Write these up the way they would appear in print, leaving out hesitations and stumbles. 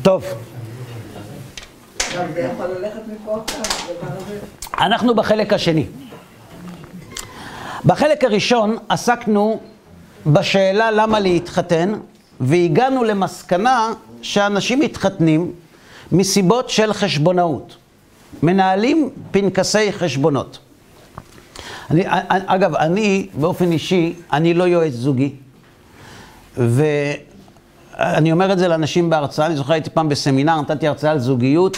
טוב. גם זה יכול ללכת מפה עכשיו, אנחנו בחלק השני. בחלק הראשון עסקנו בשאלה למה להתחתן, והגענו למסקנה שאנשים מתחתנים מסיבות של חשבונאות. מנהלים פנקסי חשבונות. אגב, אני באופן אישי, אני לא יועץ זוגי. ואני אומר את זה לאנשים בהרצאה, אני זוכר הייתי פעם בסמינר, נתתי הרצאה על זוגיות,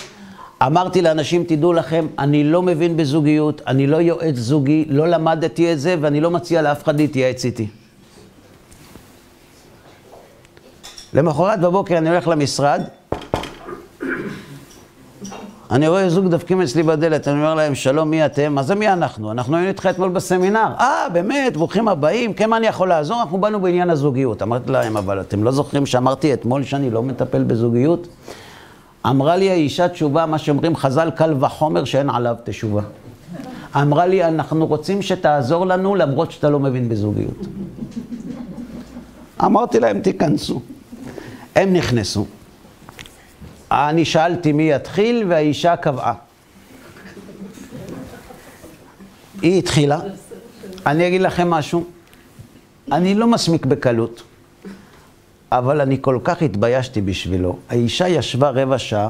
אמרתי לאנשים, תדעו לכם, אני לא מבין בזוגיות, אני לא יועץ זוגי, לא למדתי את זה, ואני לא מציע לאף אחד להתייעץ איתי. למחרת בבוקר אני הולך למשרד, אני רואה זוג דפקים אצלי בדלת, אני אומר להם, שלום, מי אתם? מה זה מי אנחנו? אנחנו היינו איתך אתמול בסמינר. באמת, ברוכים הבאים, כמה אני יכול לעזור? אנחנו באנו בעניין הזוגיות. אמרתי להם, אבל אתם לא זוכרים שאמרתי אתמול שאני לא מטפל בזוגיות? אמרה לי האישה תשובה, מה שאומרים חז"ל, קל וחומר שאין עליו תשובה. אמרה לי, אנחנו רוצים שתעזור לנו למרות שאתה לא מבין בזוגיות. אמרתי להם, תיכנסו. הם נכנסו. אני שאלתי מי יתחיל והאישה קבעה. היא התחילה. אני אגיד לכם משהו. אני לא מסמיק בקלות, אבל אני כל כך התביישתי בשבילו. האישה ישבה רבע שעה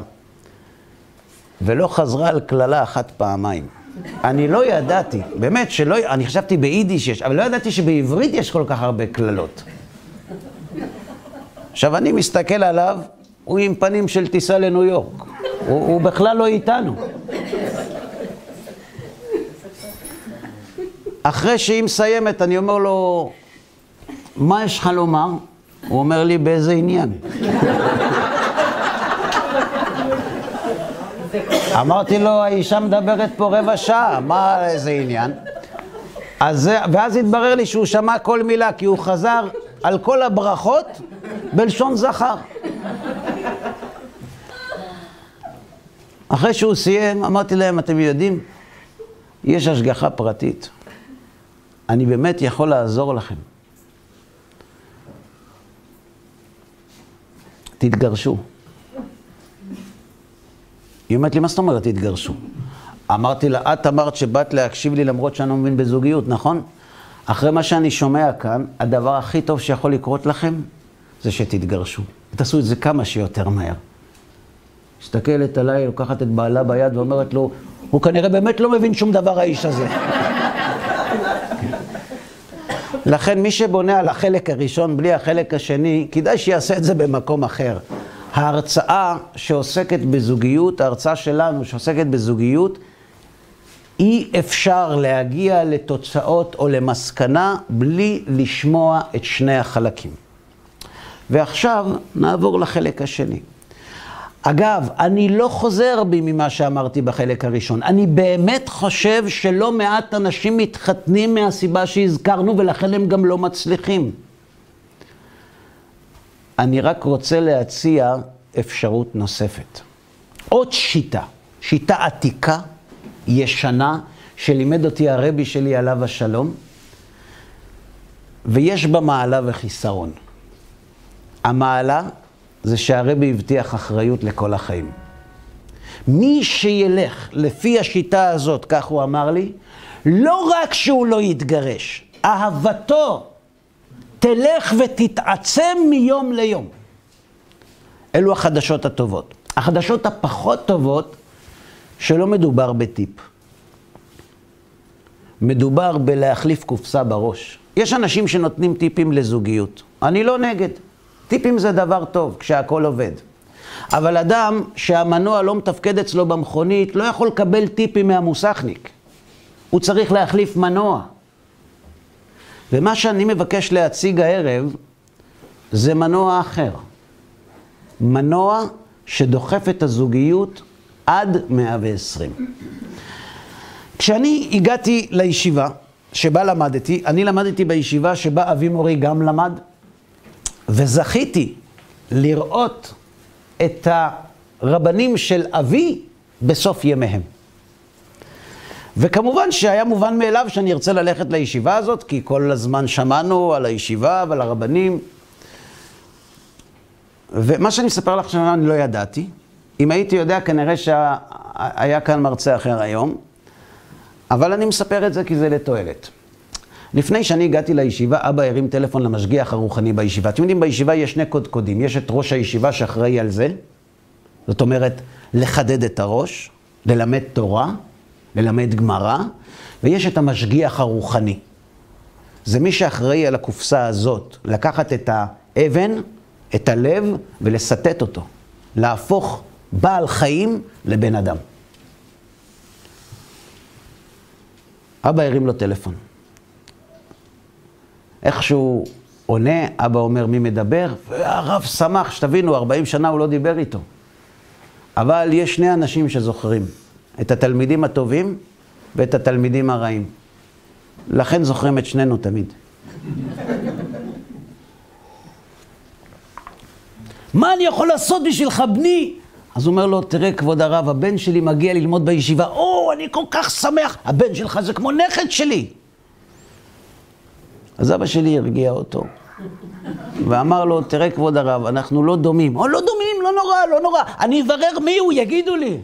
ולא חזרה על כללה אחת פעמיים. אני לא ידעתי, באמת שלא, אני חשבתי ביידיש יש, אבל לא ידעתי שבעברית יש כל כך הרבה כללות. עכשיו אני מסתכל עליו, הוא עם פנים של טיסה לניו יורק. הוא בכלל לא איתנו. אחרי שהיא מסיימת, אני אומר לו, מה יש לך לומר? הוא אומר לי, באיזה עניין? אמרתי לו, האישה מדברת פה רבע שעה, מה איזה עניין? ואז התברר לי שהוא שמע כל מילה, כי הוא חזר על כל הברכות בלשון זכר. אחרי שהוא סיים, אמרתי להם, אתם יודעים, יש השגחה פרטית. אני באמת יכול לעזור לכם. תתגרשו. היא אומרת לי, מה זאת אומרת תתגרשו? אמרתי לה, את אמרת שבאת להקשיב לי למרות שאני לא מבין בזוגיות, נכון? אחרי מה שאני שומע כאן, הדבר הכי טוב שיכול לקרות לכם, זה שתתגרשו. תעשו את זה כמה שיותר מהר. מסתכלת עליי, לוקחת את בעלה ביד ואומרת לו, הוא כנראה באמת לא מבין שום דבר האיש הזה. לכן מי שבונה על החלק הראשון בלי החלק השני, כדאי שיעשה את זה במקום אחר. ההרצאה שעוסקת בזוגיות, ההרצאה שלנו שעוסקת בזוגיות, אי אפשר להגיע לתוצאות או למסקנה בלי לשמוע את שני החלקים. ועכשיו נעבור לחלק השני. אגב, אני לא חוזר בי ממה שאמרתי בחלק הראשון. אני באמת חושב שלא מעט אנשים מתחתנים מהסיבה שהזכרנו, ולכן הם גם לא מצליחים. אני רק רוצה להציע אפשרות נוספת. עוד שיטה, שיטה עתיקה, ישנה, שלימד אותי הרבי שלי עליו השלום, ויש בה מעלה וחיסרון. המעלה זה שהרבי הבטיח אחריות לכל החיים. מי שילך לפי השיטה הזאת, כך הוא אמר לי, לא רק שהוא לא יתגרש, אהבתו תלך ותתעצם מיום ליום. אלו החדשות הטובות. החדשות הפחות טובות, שלא מדובר בטיפ. מדובר בלהחליף קופסה בראש. יש אנשים שנותנים טיפים לזוגיות. אני לא נגד. טיפים זה דבר טוב כשהכל עובד. אבל אדם שהמנוע לא מתפקד אצלו במכונית, לא יכול לקבל טיפים מהמוסכניק. הוא צריך להחליף מנוע. ומה שאני מבקש להציג הערב, זה מנוע אחר. מנוע שדוחף את הזוגיות עד 120. כשאני הגעתי לישיבה שבה למדתי, אני למדתי בישיבה שבה אבי מורי גם למד, וזכיתי לראות את הרבנים של אבי בסוף ימיהם. וכמובן שהיה מובן מאליו שאני ארצה ללכת לישיבה הזאת, כי כל הזמן שמענו על הישיבה ועל הרבנים. ומה שאני מספר לך עכשיו אני לא ידעתי. אם הייתי יודע, כנראה שהיה כאן מרצה אחר היום, אבל אני מספר את זה כי זה לתועלת. לפני שאני הגעתי לישיבה, אבא הרים טלפון למשגיח הרוחני בישיבה. אתם יודעים, בישיבה יש שני קודקודים. יש את ראש הישיבה שאחראי על זה, זאת אומרת, לחדד את הראש, ללמד תורה, ללמד גמרא, ויש את המשגיח הרוחני. זה מי שאחראי על הקופסה הזאת, לקחת את האבן, את הלב, ולסטט אותו. להפוך בעל חיים לבן אדם. אבא הרים לו טלפון. איכשהו עונה, אבא אומר מי מדבר, והרב שמח, שתבינו, 40 שנה הוא לא דיבר איתו. אבל יש שני אנשים שזוכרים, את התלמידים הטובים ואת התלמידים הרעים. לכן זוכרים את שנינו תמיד. מה אני יכול לעשות בשבילך, בני? אז הוא אומר לו, תראה כבוד הרב, הבן שלי מגיע ללמוד בישיבה. אני כל כך שמח, הבן שלך זה כמו נכד שלי. אז אבא שלי הרגיע אותו, ואמר לו, תראה כבוד הרב, אנחנו לא דומים. לא דומים, לא נורא, לא נורא. אני אברר מי הוא, יגידו לי.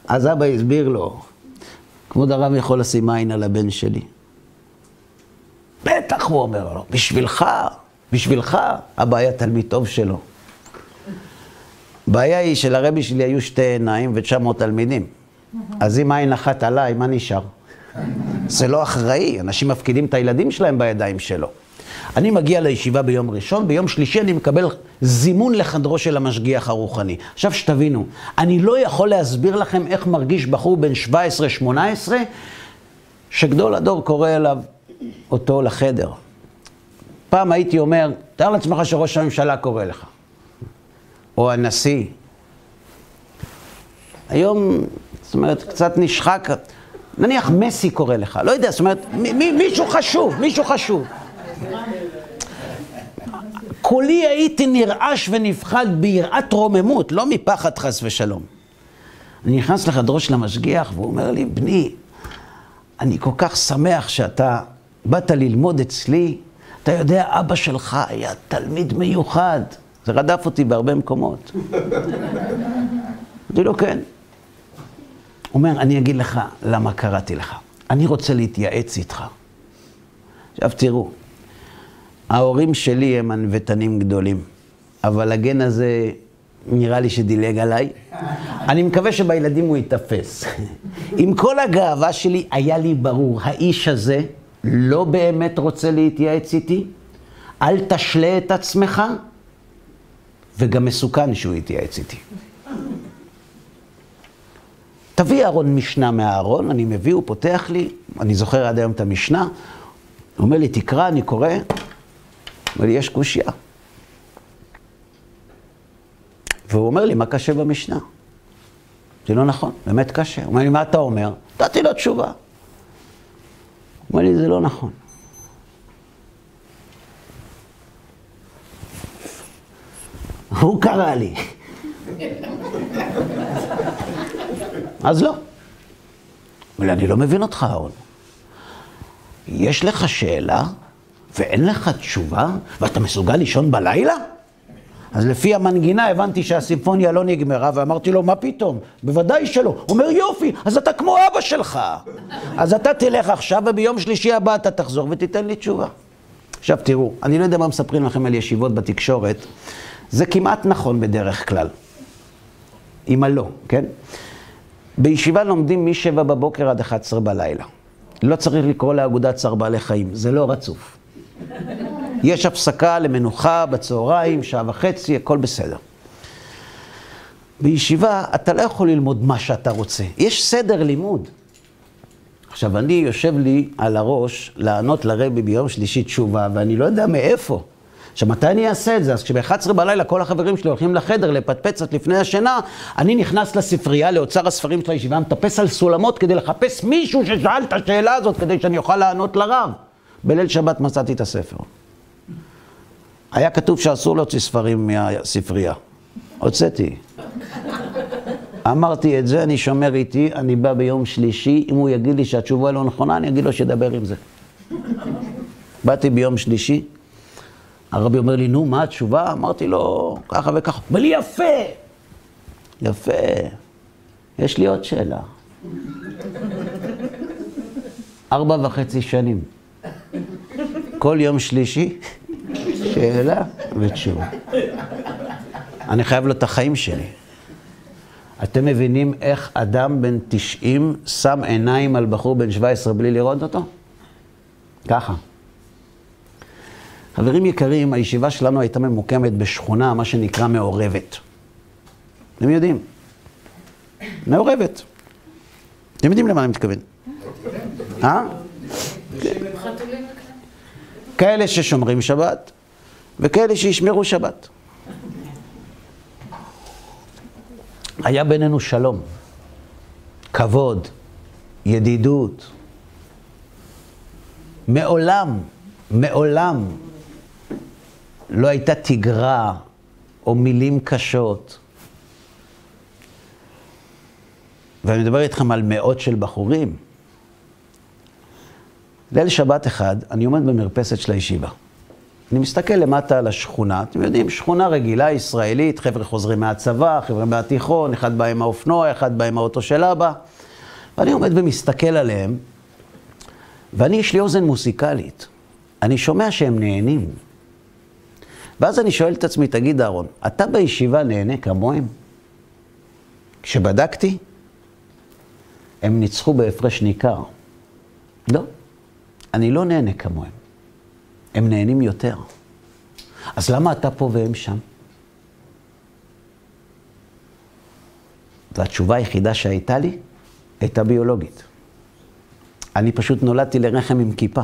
אז אבא הסביר לו, כבוד הרב יכול לשים עין על הבן שלי. בטח, הוא אומר לו, בשבילך, אבא היה תלמיד טוב שלו. הבעיה היא שלרבי שלי היו שתי עיניים ו900 תלמידים. אז אם עין אחת עליי, מה נשאר? זה לא אחראי, אנשים מפקידים את הילדים שלהם בידיים שלו. אני מגיע לישיבה ביום ראשון, ביום שלישי אני מקבל זימון לחדרו של המשגיח הרוחני. עכשיו שתבינו, אני לא יכול להסביר לכם איך מרגיש בחור בן 17-18, שגדול הדור קורא אליו אותו לחדר. פעם הייתי אומר, תאר לעצמך שראש הממשלה קורא לך, או הנשיא. היום, זאת אומרת, קצת נשחק, נניח מסי קורא לך, לא יודע, זאת אומרת, מישהו חשוב. כולי הייתי נרעש ונפחד ביראת רוממות, לא מפחד חס ושלום. אני נכנס לחדרו של המשגיח והוא אומר לי, בני, אני כל כך שמח שאתה באת ללמוד אצלי. אתה יודע, אבא שלך היה תלמיד מיוחד. זה רדף אותי בהרבה מקומות. אמרתי לו, כן. הוא אומר, אני אגיד לך למה קראתי לך. אני רוצה להתייעץ איתך. עכשיו תראו, ההורים שלי הם ענוותנים גדולים, אבל הגן הזה נראה לי שדילג עליי. אני מקווה שבילדים הוא יתאפס. עם כל הגאווה שלי היה לי ברור, האיש הזה לא באמת רוצה להתייעץ איתי, אל תשלה את עצמך, וגם מסוכן שהוא יתייעץ איתי. תביא ארון משנה מהארון, אני מביא, הוא פותח לי, אני זוכר עד היום את המשנה, הוא אומר לי, תקרא, אני קורא, אומר לי, יש קושיה. והוא אומר לי, מה קשה במשנה? זה לא נכון, באמת קשה. הוא אומר לי, מה אתה אומר? נתתי לו תשובה. הוא אומר לי, זה לא נכון. הוא קרא לי. אז לא. אבל אני לא מבין אותך, אהרון. יש לך שאלה ואין לך תשובה ואתה מסוגל לישון בלילה? אז לפי המנגינה הבנתי שהסימפוניה לא נגמרה ואמרתי לו, מה פתאום? בוודאי שלא. הוא אומר, יופי, אז אתה כמו אבא שלך. אז אתה תלך עכשיו וביום שלישי הבא אתה תחזור ותיתן לי תשובה. עכשיו תראו, אני לא יודע מה מספרים לכם על ישיבות בתקשורת. זה כמעט נכון בדרך כלל. אם לא, כן? בישיבה לומדים מ7 בבוקר עד 11 בלילה. לא צריך לקרוא לאגודת צער בעלי חיים, זה לא רצוף. יש הפסקה למנוחה בצהריים, 1.5 שעות, הכל בסדר. בישיבה אתה לא יכול ללמוד מה שאתה רוצה, יש סדר לימוד. עכשיו אני יושב לי על הראש לענות לרבי ביום שלישי תשובה, ואני לא יודע מאיפה. עכשיו, מתי אני אעשה את זה? אז כשב-11 בלילה כל החברים שלי הולכים לחדר לפטפצת לפני השינה, אני נכנס לספרייה, לאוצר הספרים של הישיבה, מטפס על סולמות כדי לחפש מישהו ששאל את השאלה הזאת, כדי שאני אוכל לענות לרב. בליל שבת מצאתי את הספר. היה כתוב שאסור להוציא ספרים מהספרייה. הוצאתי. אמרתי את זה, אני שומר איתי, אני בא ביום שלישי, אם הוא יגיד לי שהתשובה לא נכונה, אני אגיד לו שידבר עם זה. באתי ביום שלישי, הרבי אומר לי, נו, מה התשובה? אמרתי לו, ככה וככה. אומר לי, יפה! יפה. יש לי עוד שאלה. 4.5 שנים. כל יום שלישי, שאלה ותשובה. אני חייב לו את החיים שלי. אתם מבינים איך אדם בן 90 שם עיניים על בחור בן 17 בלי לראות אותו? ככה. חברים יקרים, הישיבה שלנו הייתה ממוקמת בשכונה, מה שנקרא מעורבת. אתם יודעים? מעורבת. אתם יודעים למה אני מתכוון? כאלה ששומרים שבת, וכאלה שישמרו שבת. היה בינינו שלום, כבוד, ידידות. מעולם לא הייתה תגרה או מילים קשות. ואני מדבר איתכם על מאות של בחורים. ליל שבת אחד, אני עומד במרפסת של הישיבה. אני מסתכל למטה על השכונה, אתם יודעים, שכונה רגילה, ישראלית, חבר'ה חוזרים מהצבא, חבר'ה מהתיכון, אחד בא עם האופנוע, אחד בא עם האוטו של אבא. ואני עומד ומסתכל עליהם, ואני יש לי אוזן מוסיקלית. אני שומע שהם נהנים. ואז אני שואל את עצמי, תגיד אהרון, אתה בישיבה נהנה כמוהם? כשבדקתי, הם ניצחו בהפרש ניכר. לא, אני לא נהנה כמוהם. הם נהנים יותר. אז למה אתה פה והם שם? והתשובה היחידה שהייתה לי, הייתה ביולוגית. אני פשוט נולדתי לרחם עם כיפה.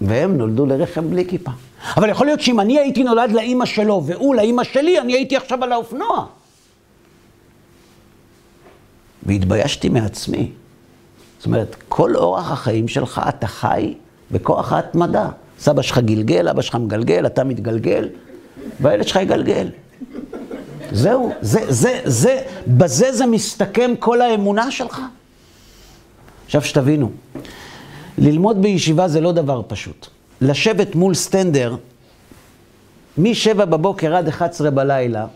והם נולדו לרחם בלי כיפה. אבל יכול להיות שאם אני הייתי נולד לאמא שלו, והוא לאמא שלי, אני הייתי עכשיו על האופנוע. והתביישתי מעצמי. זאת אומרת, כל אורח החיים שלך, אתה חי בכוח ההתמדה. סבא שלך גלגל, אבא שלך מגלגל, אתה מתגלגל, והילד שלך יגלגל. זהו, בזה זה מסתכם כל האמונה שלך. עכשיו שתבינו, ללמוד בישיבה זה לא דבר פשוט. לשבת מול סטנדר, מ-7 בבוקר עד 11 בלילה,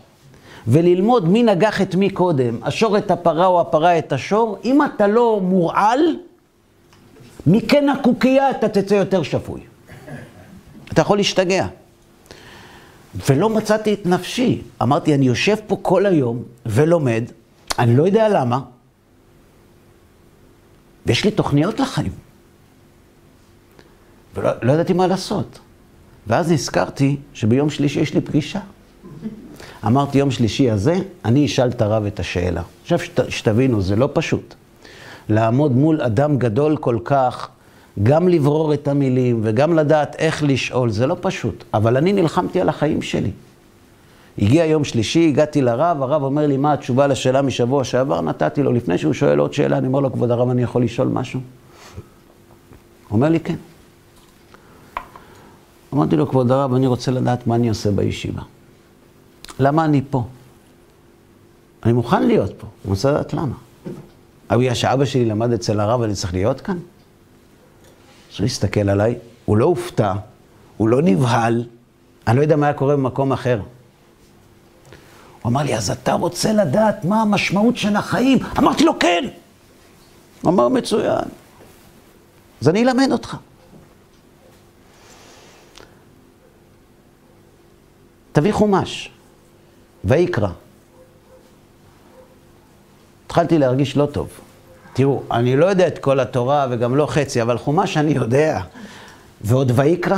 וללמוד מי נגח את מי קודם, השור את הפרה או הפרה את השור, אם אתה לא מורעל, מכן הקוקייה אתה תצא יותר שפוי. אתה יכול להשתגע. ולא מצאתי את נפשי. אמרתי, אני יושב פה כל היום ולומד, אני לא יודע למה, ויש לי תוכניות לחיים. ולא ידעתי מה לעשות. ואז נזכרתי שביום שלישי יש לי פגישה. אמרתי, יום שלישי הזה, אני אשאל את הרב את השאלה. עכשיו שתבינו, זה לא פשוט. לעמוד מול אדם גדול כל כך, גם לברור את המילים וגם לדעת איך לשאול, זה לא פשוט. אבל אני נלחמתי על החיים שלי. הגיע יום שלישי, הגעתי לרב, הרב אומר לי, מה התשובה לשאלה משבוע שעבר? נתתי לו, לפני שהוא שואל עוד שאלה, אני אומר לו, כבוד הרב, אני יכול לשאול משהו? הוא אומר לי, כן. אמרתי לו, כבוד הרב, אני רוצה לדעת מה אני עושה בישיבה. למה אני פה? אני מוכן להיות פה, אני רוצה לדעת למה. אבל שאבא שלי למד אצל הרב, אני צריך להיות כאן? אז הוא הסתכל עליי, הוא לא הופתע, הוא לא נבהל, אני לא יודע מה היה קורה במקום אחר. הוא אמר לי, אז אתה רוצה לדעת מה המשמעות של החיים? אמרתי לו, כן. הוא אמר, מצוין. אז אני אלמד אותך. תביא חומש, ויקרא. התחלתי להרגיש לא טוב. תראו, אני לא יודע את כל התורה וגם לא חצי, אבל חומש אני יודע. ועוד ויקרא?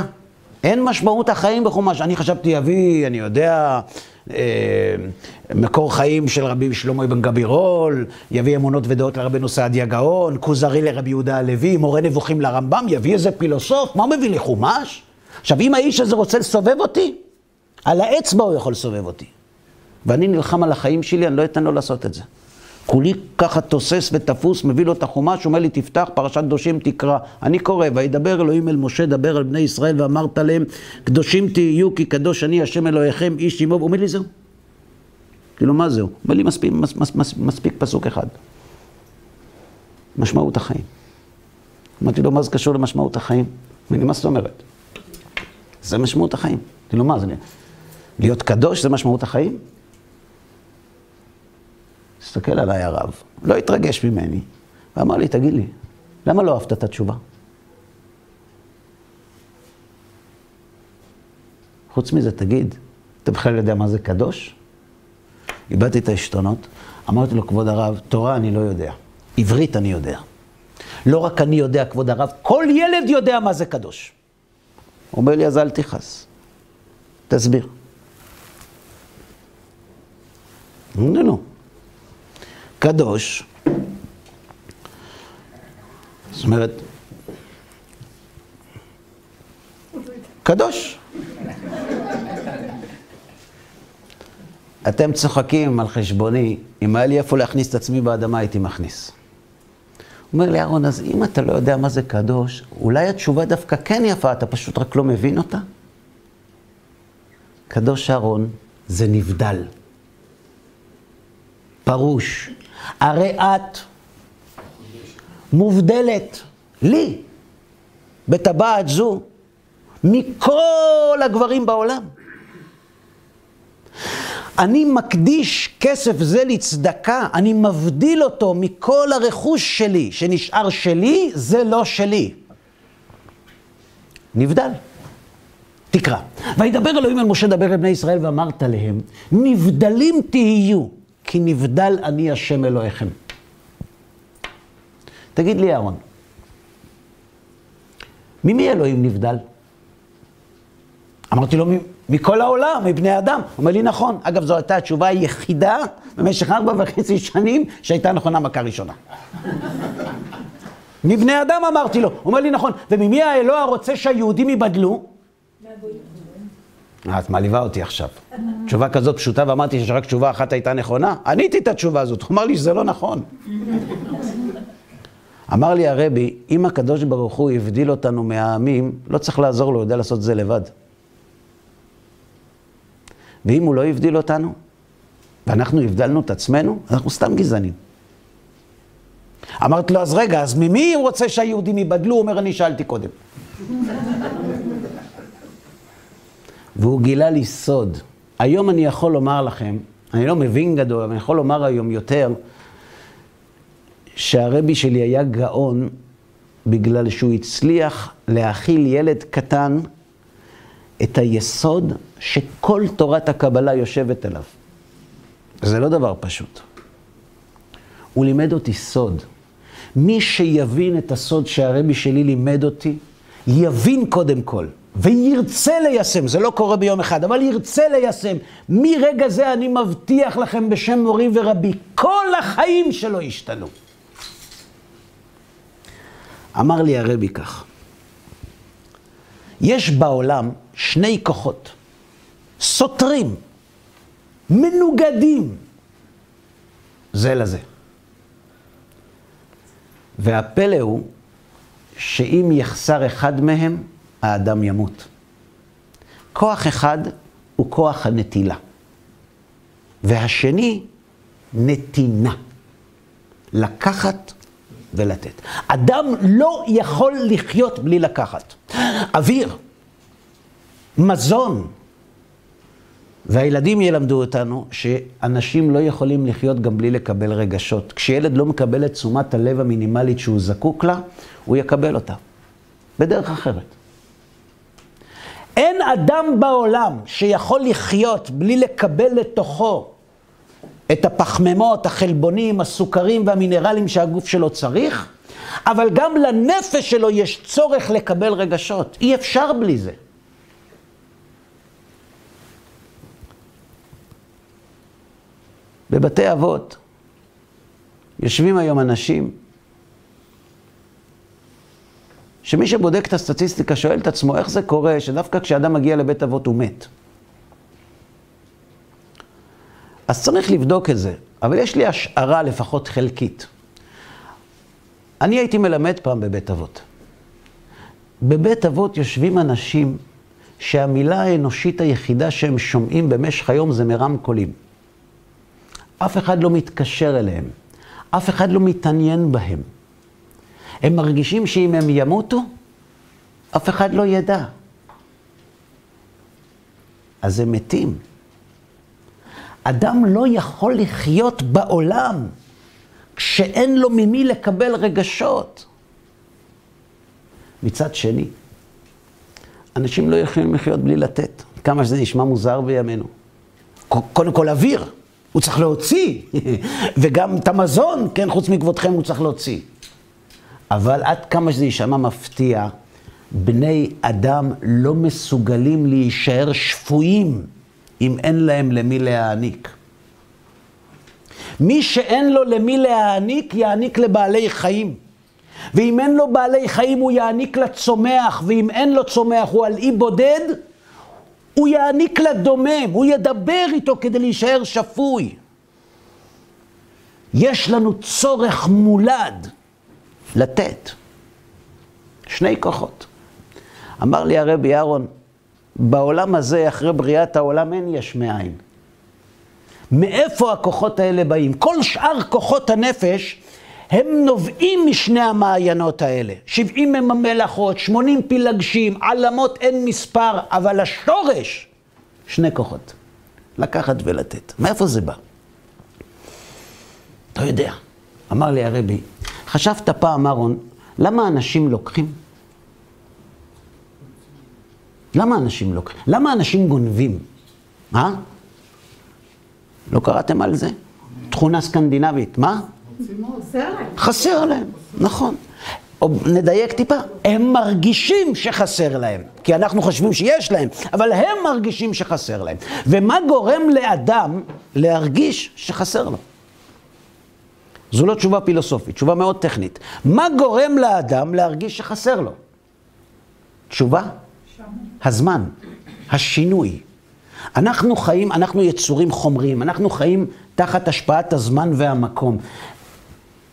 אין משמעות החיים בחומש. אני חשבתי, יביא, אני יודע, מקור חיים של רבי שלמה אבן גבירול, יביא אמונות ודעות לרבנו סעדיה גאון, כוזרי לרבי יהודה הלוי, מורה נבוכים לרמב"ם, יביא איזה פילוסוף, מה מביא לי חומש? עכשיו, אם האיש הזה רוצה לסובב אותי, על האצבע הוא יכול לסובב אותי. ואני נלחם על החיים שלי, אני לא אתן לו לעשות את זה. כולי ככה תוסס ותפוס, מביא לו את החומש, אומר לי, תפתח, פרשת קדושים תקרא. אני קורא, וידבר אלוהים אל משה, דבר על בני ישראל, ואמרת להם, קדושים תהיו, כי קדוש אני השם אלוהיכם, איש עמו. הוא אומר לי, זהו. כאילו, מה זהו? אומר לי, מספיק פסוק אחד. משמעות החיים. אמרתי לו, מה זה קשור למשמעות החיים? מה זאת אומרת? זה משמעות החיים. כאילו מה, זה להיות קדוש זה משמעות החיים? תסתכל עליי הרב, לא התרגש ממני, ואמר לי, תגיד לי, למה לא אהבת את התשובה? חוץ מזה, תגיד, אתה בכלל יודע מה זה קדוש? איבדתי את העשתונות, אמרתי לו, כבוד הרב, תורה אני לא יודע, עברית אני יודע. לא רק אני יודע, כבוד הרב, כל ילד יודע מה זה קדוש. הוא אומר לי, אז אל תכעס. תסביר. לא. קדוש, זאת אומרת, קדוש. אתם צוחקים על חשבוני, אם היה לי איפה להכניס את עצמי באדמה, הייתי מכניס. הוא אומר לי, אהרון, אז אם אתה לא יודע מה זה קדוש, אולי התשובה דווקא כן יפה, אתה פשוט רק לא מבין אותה? קדוש אהרון זה נבדל. פרוש. הרי את מובדלת לי, בטבעת זו, מכל הגברים בעולם. אני מקדיש כסף זה לצדקה, אני מבדיל אותו מכל הרכוש שלי, שנשאר שלי, זה לא שלי. נבדל. תקרא. וידבר אלוהים אל משה דבר אל בני ישראל ואמרת להם, נבדלים תהיו, כי נבדל אני השם אלוהיכם. תגיד לי אהרון, ממי אלוהים נבדל? אמרתי לו, מכל העולם, מבני אדם. הוא אומר לי, נכון. אגב, זו הייתה התשובה היחידה במשך 4.5 שנים שהייתה נכונה מכה ראשונה. מבני אדם אמרתי לו. הוא אומר לי, נכון. וממי האלוה רוצה שהיהודים ייבדלו? את מעליבה אותי עכשיו. תשובה כזאת פשוטה, ואמרתי שרק תשובה אחת הייתה נכונה. עניתי את התשובה הזאת. הוא אמר לי שזה לא נכון. אמר לי הרבי, אם הקדוש ברוך הוא הבדיל אותנו מהעמים, לא צריך לעזור לו, הוא יודע לעשות זה לבד. ואם הוא לא הבדיל אותנו, ואנחנו הבדלנו את עצמנו, אנחנו סתם גזענים. אמרתי לו, אז רגע, אז ממי הוא רוצה שהיהודים ייבדלו? הוא אומר, אני שאלתי קודם. והוא גילה לי סוד. היום אני יכול לומר לכם, אני לא מבין גדול, אבל אני יכול לומר היום יותר, שהרבי שלי היה גאון, בגלל שהוא הצליח להכיל ילד קטן, את היסוד שכל תורת הקבלה יושבת עליו. זה לא דבר פשוט. הוא לימד אותי סוד. מי שיבין את הסוד שהרבי שלי לימד אותי, יבין קודם כל, וירצה ליישם, זה לא קורה ביום אחד, אבל ירצה ליישם. מרגע זה אני מבטיח לכם בשם מורי ורבי, כל החיים שלו ישתנו. אמר לי הרבי כך, יש בעולם שני כוחות, סותרים, מנוגדים, זה לזה. והפלא הוא שאם יחסר אחד מהם, האדם ימות. כוח אחד הוא כוח הנטילה. והשני, נתינה. לקחת ולתת. אדם לא יכול לחיות בלי לקחת. אוויר, מזון. והילדים ילמדו אותנו שאנשים לא יכולים לחיות גם בלי לקבל רגשות. כשילד לא מקבל את תשומת הלב המינימלית שהוא זקוק לה, הוא יקבל אותה. בדרך אחרת. אין אדם בעולם שיכול לחיות בלי לקבל לתוכו את הפחמימות, החלבונים, הסוכרים והמינרלים שהגוף שלו צריך, אבל גם לנפש שלו יש צורך לקבל רגשות. אי אפשר בלי זה. בבתי אבות יושבים היום אנשים שמי שבודק את הסטטיסטיקה שואל את עצמו איך זה קורה שדווקא כשאדם מגיע לבית אבות הוא מת. אז צריך לבדוק את זה, אבל יש לי השערה לפחות חלקית. אני הייתי מלמד פעם בבית אבות. בבית אבות יושבים אנשים שהמילה האנושית היחידה שהם שומעים במשך היום זה מרמקולים. אף אחד לא מתקשר אליהם, אף אחד לא מתעניין בהם. הם מרגישים שאם הם ימותו, אף אחד לא ידע. אז הם מתים. אדם לא יכול לחיות בעולם כשאין לו ממי לקבל רגשות. מצד שני, אנשים לא יכולים לחיות בלי לתת. כמה שזה נשמע מוזר בימינו. קודם כל אוויר, הוא צריך להוציא. וגם את המזון, כן, חוץ מכבודכם הוא צריך להוציא. אבל עד כמה שזה יישמע מפתיע, בני אדם לא מסוגלים להישאר שפויים אם אין להם למי להעניק. מי שאין לו למי להעניק, יעניק לבעלי חיים. ואם אין לו בעלי חיים, הוא יעניק לצומח, ואם אין לו צומח, הוא על אי בודד, הוא יעניק לדומם, הוא ידבר איתו כדי להישאר שפוי. יש לנו צורך מולד לתת. שני כוחות. אמר לי הרבי אהרון, בעולם הזה, אחרי בריאת העולם, אין יש מאין. מאיפה הכוחות האלה באים? כל שאר כוחות הנפש, הם נובעים משני המעיינות האלה. 70 הם המלאכות, 80 פילגשים, עלמות אין מספר, אבל השורש, שני כוחות. לקחת ולתת. מאיפה זה בא? אתה יודע, אמר לי הרבי, חשבת פעם אהרון, למה אנשים לוקחים? למה אנשים לוקחים? למה אנשים גונבים? לא קראתם על זה? תכונה סקנדינבית, מה? חסר להם, נכון. או נדייק טיפה, הם מרגישים שחסר להם, כי אנחנו חושבים שיש להם, אבל הם מרגישים שחסר להם. ומה גורם לאדם להרגיש שחסר לו? זו לא תשובה פילוסופית, תשובה מאוד טכנית. מה גורם לאדם להרגיש שחסר לו? תשובה? הזמן, השינוי. אנחנו חיים, אנחנו יצורים חומריים, אנחנו חיים תחת השפעת הזמן והמקום.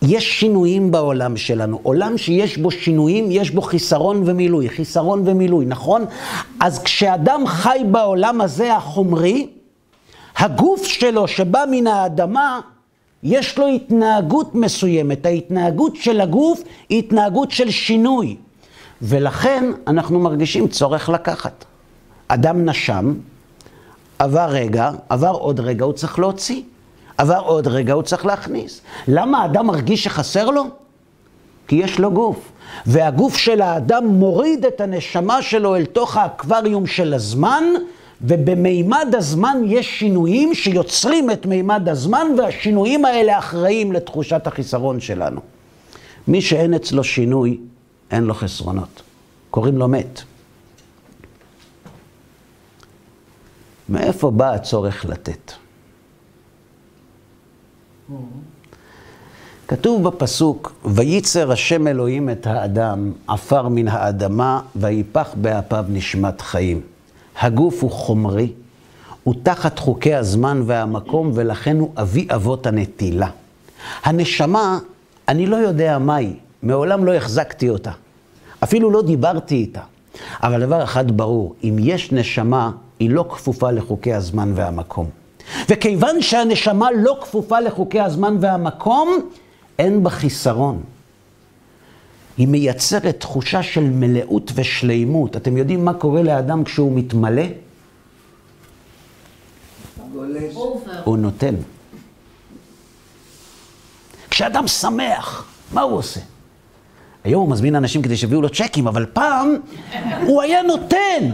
יש שינויים בעולם שלנו, עולם שיש בו שינויים, יש בו חיסרון ומילוי, חיסרון ומילוי, נכון? אז כשאדם חי בעולם הזה החומרי, הגוף שלו שבא מן האדמה, יש לו התנהגות מסוימת. ההתנהגות של הגוף היא התנהגות של שינוי. ולכן אנחנו מרגישים צורך לקחת. אדם נשם, עבר רגע, עבר עוד רגע, הוא צריך להוציא. עבר עוד רגע, הוא צריך להכניס. למה האדם מרגיש שחסר לו? כי יש לו גוף. והגוף של האדם מוריד את הנשמה שלו אל תוך האקווריום של הזמן, ובמימד הזמן יש שינויים שיוצרים את מימד הזמן, והשינויים האלה אחראים לתחושת החיסרון שלנו. מי שאין אצלו שינוי, אין לו חסרונות. קוראים לו מת. מאיפה בא הצורך לתת? כתוב בפסוק, וייצר השם אלוהים את האדם, עפר מן האדמה, ויפח באפיו נשמת חיים. הגוף הוא חומרי, הוא תחת חוקי הזמן והמקום, ולכן הוא אבי אבות הנטילה. הנשמה, אני לא יודע מהי, מעולם לא החזקתי אותה. אפילו לא דיברתי איתה. אבל דבר אחד ברור, אם יש נשמה, היא לא כפופה לחוקי הזמן והמקום. וכיוון שהנשמה לא כפופה לחוקי הזמן והמקום, אין בה חיסרון. היא מייצרת תחושה של מלאות ושלימות. אתם יודעים מה קורה לאדם כשהוא מתמלא? הוא נותן. כשאדם שמח, מה הוא עושה? היום הוא מזמין אנשים כדי שיביאו לו צ'קים, אבל פעם הוא היה נותן.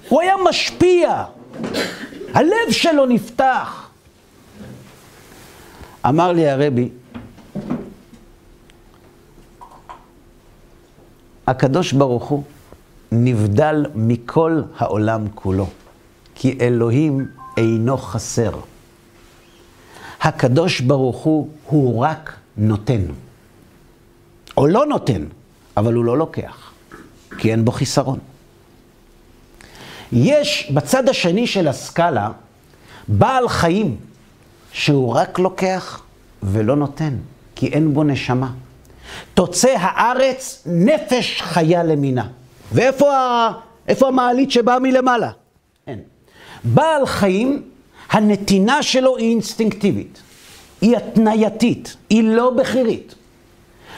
הוא היה משפיע. הלב שלו נפתח. אמר לי הרבי, הקדוש ברוך הוא נבדל מכל העולם כולו, כי אלוהים אינו חסר. הקדוש ברוך הוא רק נותן. או לא נותן, אבל הוא לא לוקח, כי אין בו חיסרון. יש בצד השני של הסקאלה בעל חיים שהוא רק לוקח ולא נותן, כי אין בו נשמה. תוצא הארץ נפש חיה למינה. ואיפה המעלית שבאה מלמעלה? אין. בעל חיים, הנתינה שלו היא אינסטינקטיבית, היא התנייתית, היא לא בחירית.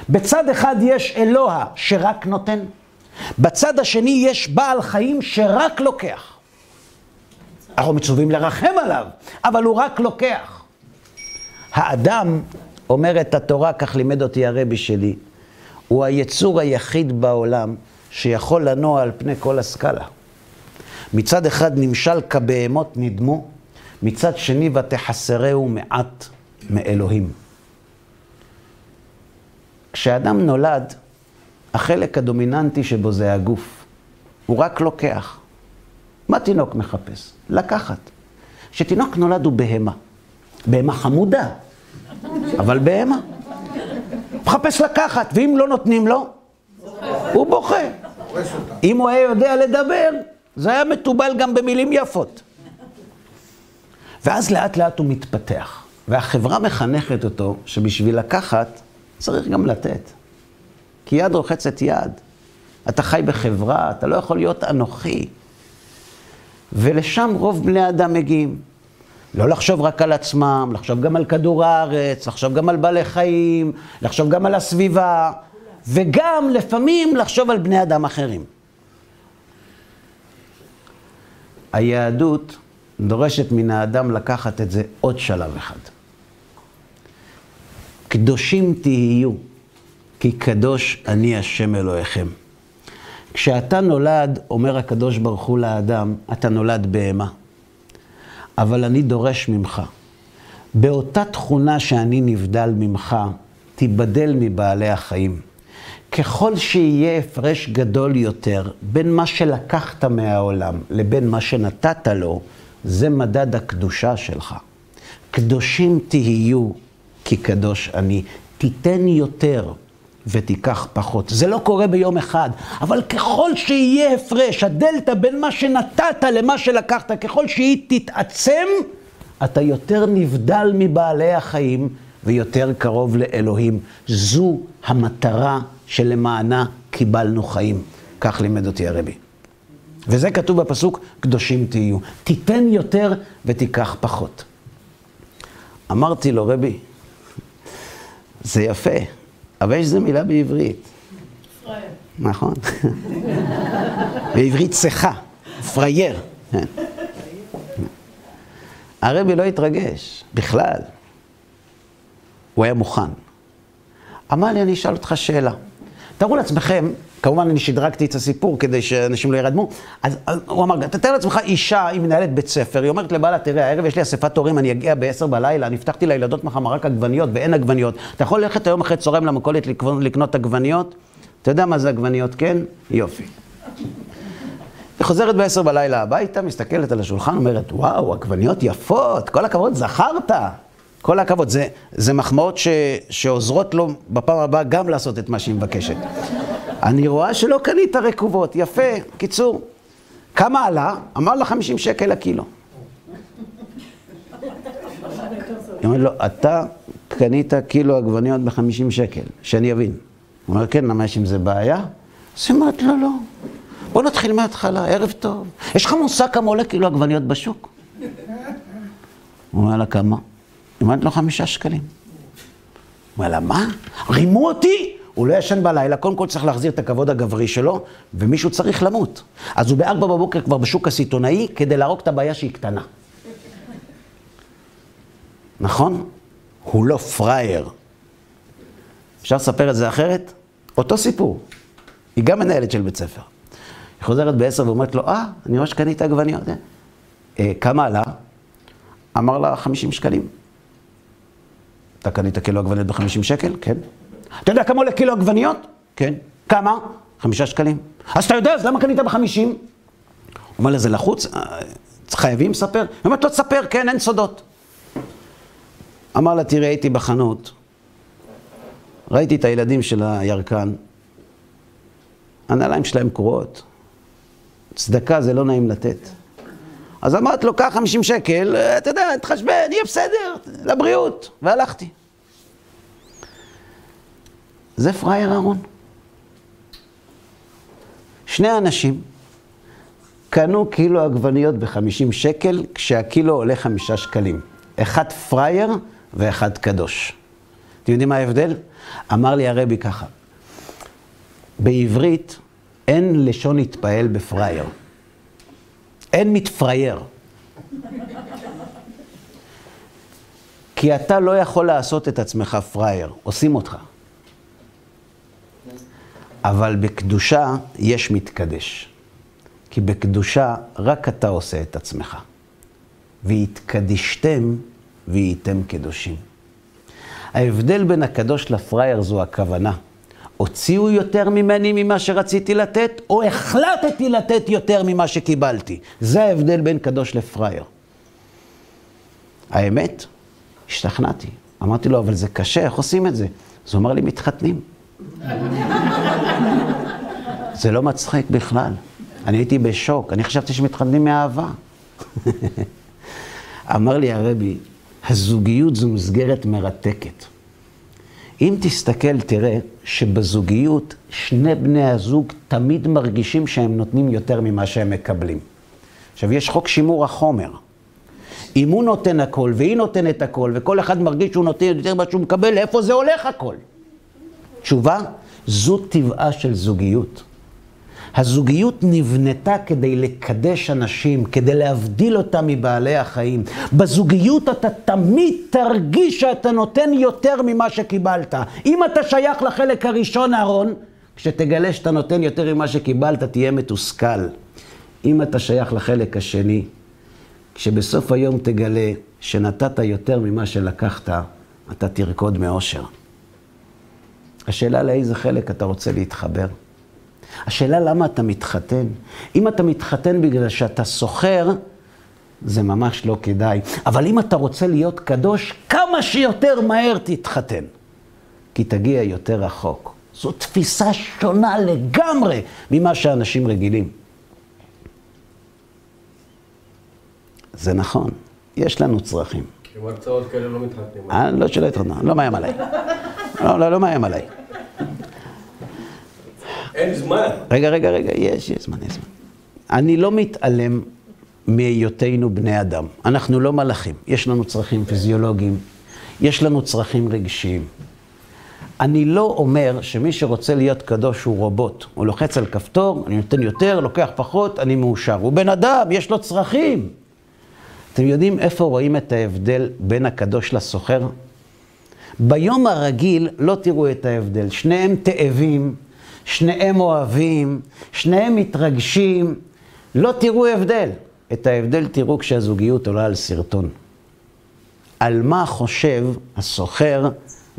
בצד אחד יש אלוה שרק נותן, בצד השני יש בעל חיים שרק לוקח. אנחנו מצווים לרחם עליו, אבל הוא רק לוקח. האדם, אומרת התורה, כך לימד אותי הרבי שלי, הוא היצור היחיד בעולם שיכול לנוע על פני כל הסקאלה. מצד אחד נמשל כבהמות נדמו, מצד שני ותחסרהו מעט מאלוהים. כשאדם נולד, החלק הדומיננטי שבו זה הגוף. הוא רק לוקח. מה תינוק מחפש? לקחת. כשתינוק נולד הוא בהמה. בהמה חמודה, אבל בהמה. מחפש לקחת, ואם לא נותנים לו, הוא בוכה. אם הוא היה יודע לדבר, זה היה מטובל גם במילים יפות. ואז לאט לאט הוא מתפתח. והחברה מחנכת אותו שבשביל לקחת צריך גם לתת. כי יד רוחצת יד. אתה חי בחברה, אתה לא יכול להיות אנוכי. ולשם רוב בני האדם מגיעים. לא לחשוב רק על עצמם, לחשוב גם על כדור הארץ, לחשוב גם על בעלי חיים, לחשוב גם על הסביבה, וגם לפעמים לחשוב על בני אדם אחרים. היהדות דורשת מן האדם לקחת את זה עוד שלב אחד. קדושים תהיו, כי קדוש אני השם אלוהיכם. כשאתה נולד, אומר הקדוש ברוך הוא לאדם, אתה נולד בהמה. אבל אני דורש ממך, באותה תכונה שאני נבדל ממך, תיבדל מבעלי החיים. ככל שיהיה הפרש גדול יותר בין מה שלקחת מהעולם לבין מה שנתת לו, זה מדד הקדושה שלך. קדושים תהיו, כי קדוש אני. תיתן יותר ותיקח פחות. זה לא קורה ביום אחד, אבל ככל שיהיה הפרש, הדלתה בין מה שנתת למה שלקחת, ככל שהיא תתעצם, אתה יותר נבדל מבעלי החיים ויותר קרוב לאלוהים. זו המטרה שלמענה קיבלנו חיים. כך לימד אותי הרבי. וזה כתוב בפסוק, קדושים תהיו. תיתן יותר ותיקח פחות. אמרתי לו, רבי, זה יפה, אבל יש זו מילה בעברית. פרייר. נכון. בעברית צחה, פרייר. הרבי לא התרגש, בכלל. הוא היה מוכן. אמר לי, אני אשאל אותך שאלה. תראו לעצמכם, כמובן אני שדרגתי את הסיפור כדי שאנשים לא ירדמו, אז הוא אמר, תתאר לעצמך אישה, היא מנהלת בית ספר, היא אומרת לבעלה, תראה, הערב יש לי אספת הורים, אני אגיע ב-10 בלילה, אני הבטחתי לילדות מחר מרק עגבניות ואין עגבניות. אתה יכול ללכת היום אחרי צהריים למכולת לקנות עגבניות? אתה יודע מה זה עגבניות, כן? יופי. היא חוזרת ב-10 בלילה הביתה, מסתכלת על השולחן, אומרת, וואו, עגבניות יפות, כל הכבוד, זכרת. כל הכבוד, זה מחמאות שעוזרות לו בפעם הבאה גם לעשות את מה שהיא מבקשת. אני רואה שלא קנית רקובות, יפה, קיצור. כמה עלה? אמר לה 50 שקל לקילו. היא אומרת לו, אתה קנית קילו עגבניות ב-50 שקל, שאני אבין. הוא אומר, כן, למה יש עם זה בעיה? אז היא אומרת, לא, לא. בוא נתחיל מההתחלה, ערב טוב. יש לך מושג כמה עולה קילו עגבניות בשוק? הוא אומר לה, כמה? היא אומרת לו 5 שקלים. הוא אומר לה, מה? רימו אותי? הוא לא ישן בלילה, קודם כל צריך להחזיר את הכבוד הגברי שלו, ומישהו צריך למות. אז הוא ב-4 בבוקר כבר בשוק הסיטונאי, כדי להרוג את הבעיה שהיא קטנה. נכון? הוא לא פרייר. אפשר לספר את זה אחרת? אותו סיפור. היא גם מנהלת של בית ספר. היא חוזרת ב-10 ואומרת לו, אני ממש קנית עגבניות. כמה עלה? אמר לה 50 שקלים. אתה קנית קילו עגבניות ב-50 שקל? כן. אתה יודע כמה עולה קילו עגבניות? כן. כמה? 5 שקלים. אז אתה יודע, אז למה קנית ב-50? הוא אומר לה, זה לחוץ? חייבים לספר? היא אומרת, לא תספר, כן, אין סודות. אמר לה, תראה, הייתי בחנות. ראיתי את הילדים של הירקן. הנעליים שלהם קרועות. צדקה זה לא נעים לתת. אז אמרת לו, קח 50 שקל, אתה יודע, תחשבן, יהיה בסדר, לבריאות. והלכתי. זה פרייר אהרון. 2 אנשים קנו קילו עגבניות ב-50 שקל, כשהקילו עולה 5 שקלים. אחד פרייר ואחד קדוש. אתם יודעים מה ההבדל? אמר לי הרבי ככה, בעברית אין לשון להתפעל בפרייר. אין מתפרייר. כי אתה לא יכול לעשות את עצמך פרייר, עושים אותך. אבל בקדושה יש מתקדש. כי בקדושה רק אתה עושה את עצמך. והתקדישתם והייתם קדושים. ההבדל בין הקדוש לפרייר זו הכוונה. הוציאו יותר ממני ממה שרציתי לתת, או החלטתי לתת יותר ממה שקיבלתי. זה ההבדל בין קדוש לפרייר. האמת, השתכנעתי. אמרתי לו, אבל זה קשה, איך עושים את זה? אז הוא אמר לי, מתחתנים. זה לא מצחיק בכלל. אני הייתי בשוק, אני חשבתי שמתחתנים מאהבה. אמר לי הרבי, הזוגיות זו מסגרת מרתקת. אם תסתכל, תראה שבזוגיות שני בני הזוג תמיד מרגישים שהם נותנים יותר ממה שהם מקבלים. עכשיו, יש חוק שימור החומר. אם הוא נותן הכל והיא נותנת הכל, וכל אחד מרגיש שהוא נותן יותר מה שהוא מקבל, לאיפה זה הולך הכל? תשובה, זו טבעה של זוגיות. הזוגיות נבנתה כדי לקדש אנשים, כדי להבדיל אותם מבעלי החיים. בזוגיות אתה תמיד תרגיש שאתה נותן יותר ממה שקיבלת. אם אתה שייך לחלק הראשון, אהרון, כשתגלה שאתה נותן יותר ממה שקיבלת, תהיה מתוסכל. אם אתה שייך לחלק השני, כשבסוף היום תגלה שנתת יותר ממה שלקחת, אתה תרקוד מאושר. השאלה לאיזה חלק אתה רוצה להתחבר. השאלה למה אתה מתחתן. אם אתה מתחתן בגלל שאתה סוחר, זה ממש לא כדאי. אבל אם אתה רוצה להיות קדוש, כמה שיותר מהר תתחתן. כי תגיע יותר רחוק. זו תפיסה שונה לגמרי ממה שאנשים רגילים. זה נכון, יש לנו צרכים. עם הרצאות כאלה לא מתחתנים. לא שלא התחתנו, לא מאיים עליי. לא מאיים עליי. אין זמן. רגע, יש זמן. אני לא מתעלם מהיותנו בני אדם. אנחנו לא מלאכים. יש לנו צרכים פיזיולוגיים, יש לנו צרכים רגשיים. אני לא אומר שמי שרוצה להיות קדוש הוא רובוט. הוא לוחץ על כפתור, אני נותן יותר, לוקח פחות, אני מאושר. הוא בן אדם, יש לו צרכים. אתם יודעים איפה רואים את ההבדל בין הקדוש לסוחר? ביום הרגיל לא תראו את ההבדל. שניהם תאבים, שניהם אוהבים, שניהם מתרגשים. לא תראו הבדל. את ההבדל תראו כשהזוגיות עולה על סרטון. על מה חושב הסוחר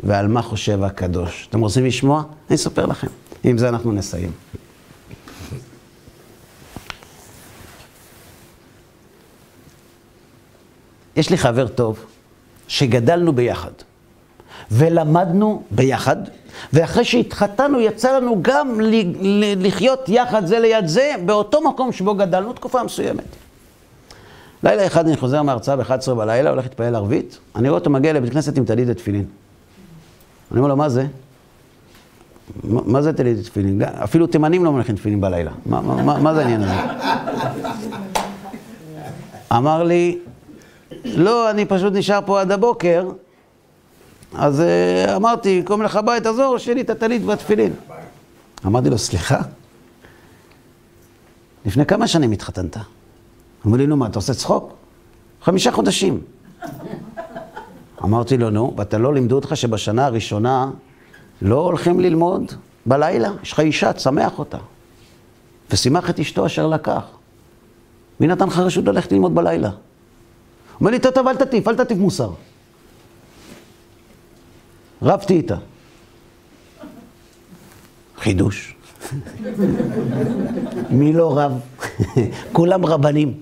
ועל מה חושב הקדוש. אתם רוצים לשמוע? אני אספר לכם. עם זה אנחנו נסיים. יש לי חבר טוב שגדלנו ביחד ולמדנו ביחד, ואחרי שהתחתנו יצא לנו גם לחיות יחד זה ליד זה באותו מקום שבו גדלנו תקופה מסוימת. לילה אחד אני חוזר מההרצאה ב-11 בלילה, הולך להתפעל ערבית, אני רואה אותו מגיע לבית כנסת עם תליד תפילין. אני אומר לו, מה זה? מה זה תליד תפילין? אפילו תימנים לא מלכים תפילין בלילה. מה זה העניין הזה? אמר לי, לא, אני פשוט נשאר פה עד הבוקר, אז אמרתי, קום לך בית, תעזור, שלי את התלית והתפילין. אמרתי לו, סליחה? לפני כמה שנים התחתנת? אמר לי, נו, מה, אתה עושה צחוק? 5 חודשים. אמרתי לו, נו, ואתה לא לימדו אותך שבשנה הראשונה לא הולכים ללמוד בלילה? יש לך אישה, תשמח אותה. ושימח את אשתו אשר לקח. מי נתן לך רשות ללכת ללמוד בלילה? אומר לי, טוב, אל תטיף מוסר. רבתי איתה. חידוש. מי לא רב? כולם רבנים.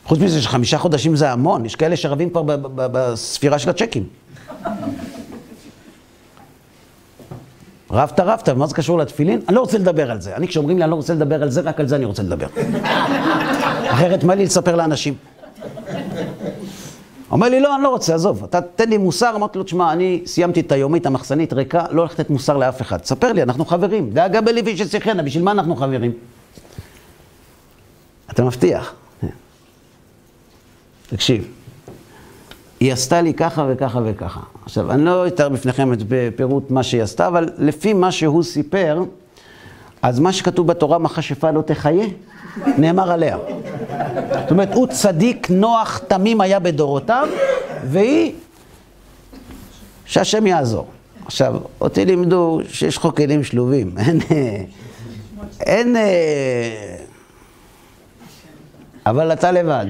חוץ מזה ש5 חודשים זה המון, יש כאלה שרבים כבר בספירה של הצ'קים. רבת, ומה זה קשור לתפילין? אני לא רוצה לדבר על זה. כשאומרים לי אני לא רוצה לדבר על זה, רק על זה אני רוצה לדבר. אחרת מה לי לספר לאנשים? אומר לי, לא, אני לא רוצה, עזוב, אתה תן לי מוסר. אמרתי לו, תשמע, אני סיימתי את היומית, המחסנית ריקה, לא הולך לתת מוסר לאף אחד. ספר לי, אנחנו חברים. דאגה בליבי ששיחנה, בשביל מה אנחנו חברים? אתה מבטיח. תקשיב, היא עשתה לי ככה וככה וככה. עכשיו, אני לא אתאר בפניכם את פירוט מה שהיא עשתה, אבל לפי מה שהוא סיפר, אז מה שכתוב בתורה, מכשפה לא תחיה, נאמר עליה. זאת אומרת, הוא צדיק, נוח, תמים היה בדורותיו, והיא, שהשם יעזור. עכשיו, אותי לימדו שיש חוק כלים שלובים. אין... אבל אתה לבד,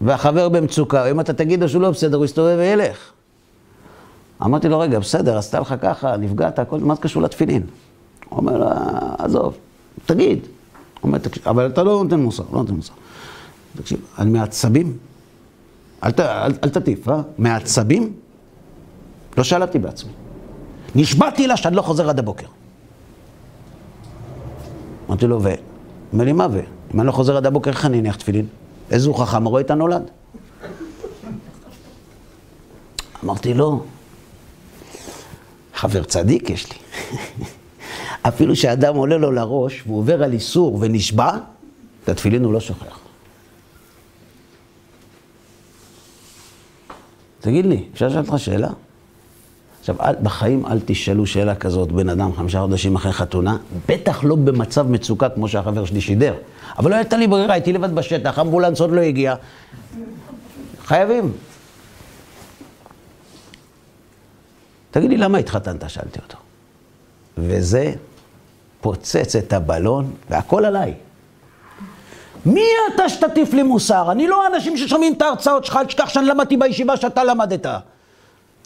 והחבר במצוקה, אם אתה תגיד לו שהוא לא בסדר, הוא יסתובב וילך. אמרתי לו, רגע, בסדר, עשתה לך ככה, נפגעת, הכל, מה זה קשור לתפילין? הוא אומר לה, עזוב, תגיד. הוא אומר, תקשיב, אבל אתה לא נותן מוסר, לא נותן מוסר. תקשיב, אני מעצבים? אל תטיף, מעצבים? לא שאלתי בעצמי. נשבעתי לה שאני לא חוזר עד הבוקר. אמרתי לו, אומר לי, מה אם אני לא חוזר עד הבוקר, איך אני אניח תפילין? איזו חכם רואה את הנולד? אמרתי לו, חבר צדיק יש לי. אפילו שאדם עולה לו לראש והוא עובר על איסור ונשבע, את התפילין הוא לא שוכח. תגיד לי, אפשר לשאול אותך שאלה? עכשיו, בחיים אל תשאלו שאלה כזאת, בן אדם 5 חודשים אחרי חתונה, בטח לא במצב מצוקה כמו שהחבר שלי שידר. אבל לא הייתה לי ברירה, הייתי לבד בשטח, אמבולנס עוד לא הגיע. חייבים. תגיד לי, למה התחתנת? שאלתי אותו. וזה פוצץ את הבלון, והכל עליי. מי אתה שתטיף לי מוסר? אני לא האנשים ששומעים את ההרצאות שלך, תשכח שאני למדתי בישיבה שאתה למדת.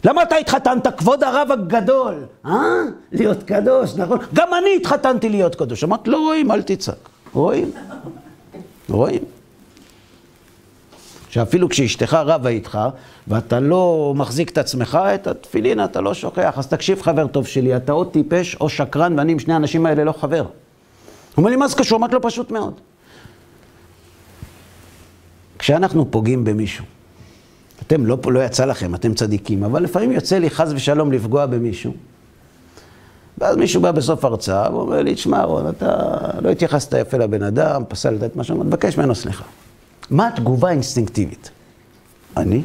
למה אתה התחתנת? כבוד הרב הגדול. להיות קדוש, נכון? גם אני התחתנתי להיות קדוש. אמרת, לא רואים, אל תצעק. רואים? רואים? שאפילו כשאשתך רבה איתך, ואתה לא מחזיק את עצמך, את התפילין אתה לא שוכח. אז תקשיב, חבר טוב שלי, אתה או טיפש או שקרן, ואני עם שני האנשים האלה לא חבר. הוא אומר לי, מה זה קשור? אמרת לו פשוט מאוד. כשאנחנו פוגעים במישהו, אתם לא יצא לכם, אתם צדיקים, אבל לפעמים יוצא לי חס ושלום לפגוע במישהו. ואז מישהו בא בסוף הרצאה, ואומר לי, תשמע רון, אתה לא התייחסת יפה לבן אדם, פסלת את משהו, תבקש ממנו סליחה. מה התגובה האינסטינקטיבית? אני?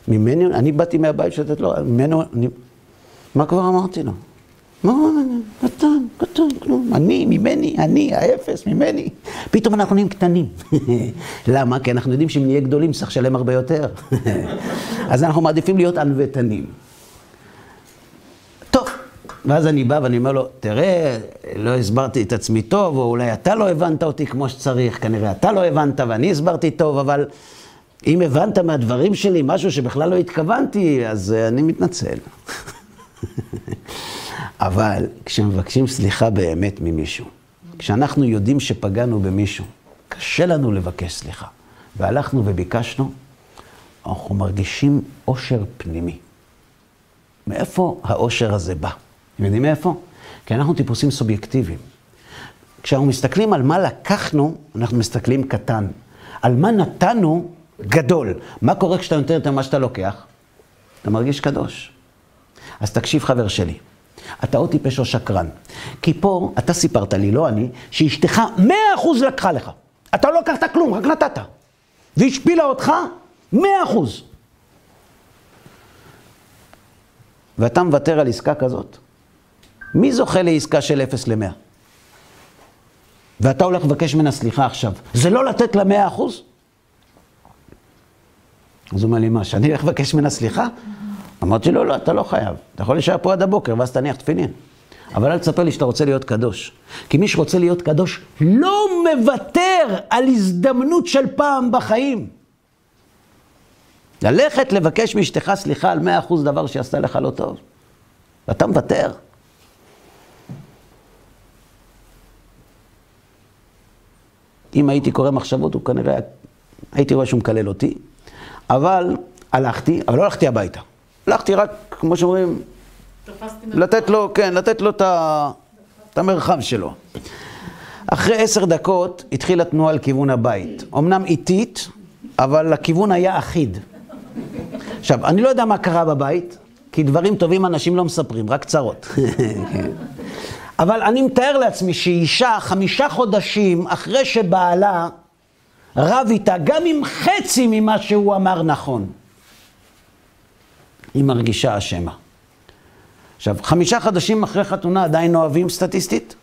ממני, אני באתי מהבית שתת לו, ממנו, מה כבר אמרתי לו? מה, קטן, כלום, ממני, האפס, ממני. פתאום אנחנו נהיים קטנים. למה? כי אנחנו יודעים שאם נהיה גדולים, צריך לשלם הרבה יותר. אז אנחנו מעדיפים להיות ענוותנים. טוב, ואז אני בא ואני אומר לו, תראה, לא הסברתי את עצמי טוב, או אולי אתה לא הבנת אותי כמו שצריך, כנראה אתה לא הבנת ואני הסברתי טוב, אבל אם הבנת מהדברים שלי משהו שבכלל לא התכוונתי, אז אני מתנצל. אבל כשמבקשים סליחה באמת ממישהו, כשאנחנו יודעים שפגענו במישהו, קשה לנו לבקש סליחה, והלכנו וביקשנו, אנחנו מרגישים אושר פנימי. מאיפה האושר הזה בא? אתם יודעים מאיפה? כי אנחנו טיפוסים סובייקטיביים. כשאנחנו מסתכלים על מה לקחנו, אנחנו מסתכלים קטן. על מה נתנו, גדול. מה קורה כשאתה נותן את מה שאתה לוקח? אתה מרגיש קדוש. אז תקשיב חבר שלי, אתה או טיפש או שקרן. כי פה, אתה סיפרת לי, לא אני, שאשתך 100% לקחה לך. אתה לא לקחת כלום, רק נתת. והשפילה אותך 100%. ואתה מוותר על עסקה כזאת. מי זוכה לעסקה של 0 ל-100? ואתה הולך לבקש ממנה סליחה עכשיו. זה לא לתת לה 100%? אז הוא אומר לי, מה, שאני הולך לבקש ממנה סליחה? אמרתי לו, לא, אתה לא חייב. אתה יכול להישאר פה עד הבוקר, ואז תניח תפילין. אבל אל תספר לי שאתה רוצה להיות קדוש. כי מי שרוצה להיות קדוש לא מוותר על הזדמנות של פעם בחיים. ללכת לבקש מאשתך סליחה על 100% דבר שעשתה לך לא טוב. ואתה מוותר. אם הייתי קורא מחשבות, הוא כנראה, הייתי רואה שהוא מקלל אותי. אבל הלכתי, אבל לא הלכתי הביתה. הלכתי רק, כמו שאומרים, לתת לו את המרחב שלו. אחרי 10 דקות התחילה תנועה על כיוון הבית. אמנם איטית, אבל הכיוון היה אחיד. עכשיו, אני לא יודע מה קרה בבית, כי דברים טובים אנשים לא מספרים, רק צרות. אבל אני מתאר לעצמי שאישה 5 חודשים אחרי שבעלה רב איתה, גם עם חצי ממה שהוא אמר נכון, היא מרגישה אשמה. עכשיו, 5 חודשים אחרי חתונה עדיין אוהבים סטטיסטית?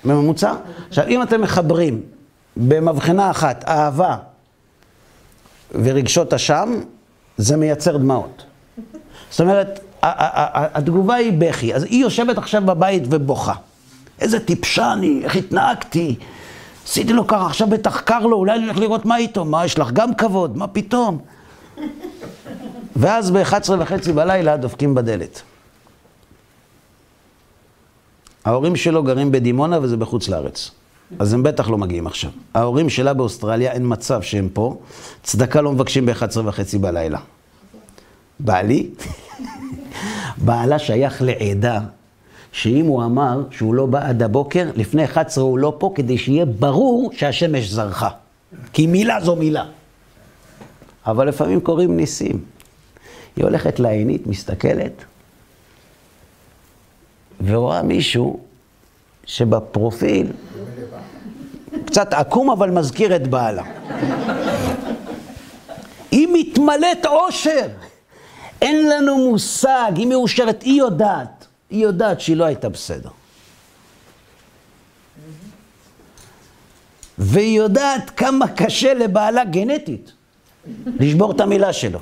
בממוצע. עכשיו, אם אתם מחברים במבחנה אחת, אהבה ורגשות אשם, זה מייצר דמעות. זאת אומרת, התגובה היא בכי. אז היא יושבת עכשיו בבית ובוכה. איזה טיפשה אני, איך התנהגתי. עשיתי לו ככה, עכשיו בטח קר לו, אולי נלך לראות מה איתו, מה יש לך גם כבוד, מה פתאום? ואז ב-11:30 בלילה דופקים בדלת. ההורים שלו גרים בדימונה וזה בחוץ לארץ. אז הם בטח לא מגיעים עכשיו. ההורים שלה באוסטרליה, אין מצב שהם פה. צדקה לא מבקשים ב-11:30 בלילה. בעלי, בעלה שייך לעדה, שאם הוא אמר שהוא לא בא עד הבוקר, לפני 11 הוא לא פה, כדי שיהיה ברור שהשמש זרחה. כי מילה זו מילה. אבל לפעמים קוראים ניסים. היא הולכת לעינית, מסתכלת, ורואה מישהו שבפרופיל קצת עקום אבל מזכיר את בעלה. היא מתמלאת אושר. אין לנו מושג, היא מאושרת, היא יודעת שהיא לא הייתה בסדר. והיא יודעת כמה קשה לבעלה גנטית לשבור את המילה שלו.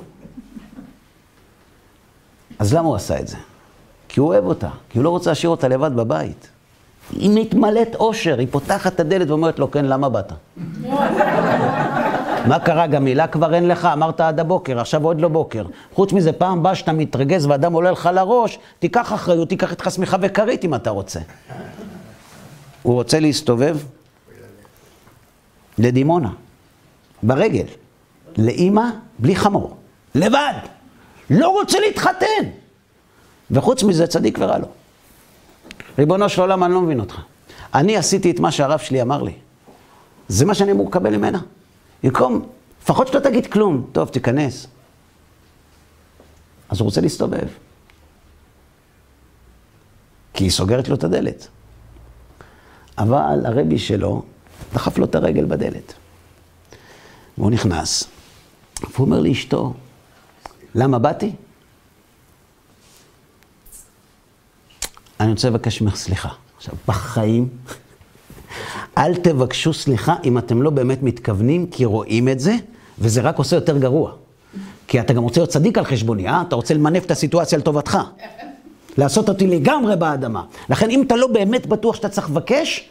אז למה הוא עשה את זה? כי הוא אוהב אותה, כי הוא לא רוצה להשאיר אותה לבד בבית. היא מתמלאת אושר, היא פותחת את הדלת ואומרת לו, כן, למה באת? מה קרה? גם מילה כבר אין לך, אמרת עד הבוקר, עכשיו עוד לא בוקר. חוץ מזה, פעם בא שאתה מתרגז ואדם עולה לך לראש, תיקח אחריות, תיקח את חסמך וקרית אם אתה רוצה. הוא רוצה להסתובב לדימונה, ברגל, לאמא בלי חמור, לבד, לא רוצה להתחתן. וחוץ מזה צדיק ורע לו. ריבונו של עולם, אני לא מבין אותך. אני עשיתי את מה שהרב שלי אמר לי. זה מה שאני אמור לקבל ממנה. במקום, לפחות שלא תגיד כלום. טוב, תיכנס. אז הוא רוצה להסתובב. כי היא סוגרת לו את הדלת. אבל הרבי שלו דחף לו את הרגל בדלת. והוא נכנס. והוא אומר לאשתו, למה באתי? אני רוצה לבקש ממך סליחה. עכשיו, בחיים, אל תבקשו סליחה אם אתם לא באמת מתכוונים, כי רואים את זה, וזה רק עושה יותר גרוע. כי אתה גם רוצה להיות צדיק על חשבוני, אתה רוצה למנף את הסיטואציה לטובתך. לעשות אותי לגמרי באדמה. לכן, אם אתה לא באמת בטוח שאתה צריך לבקש,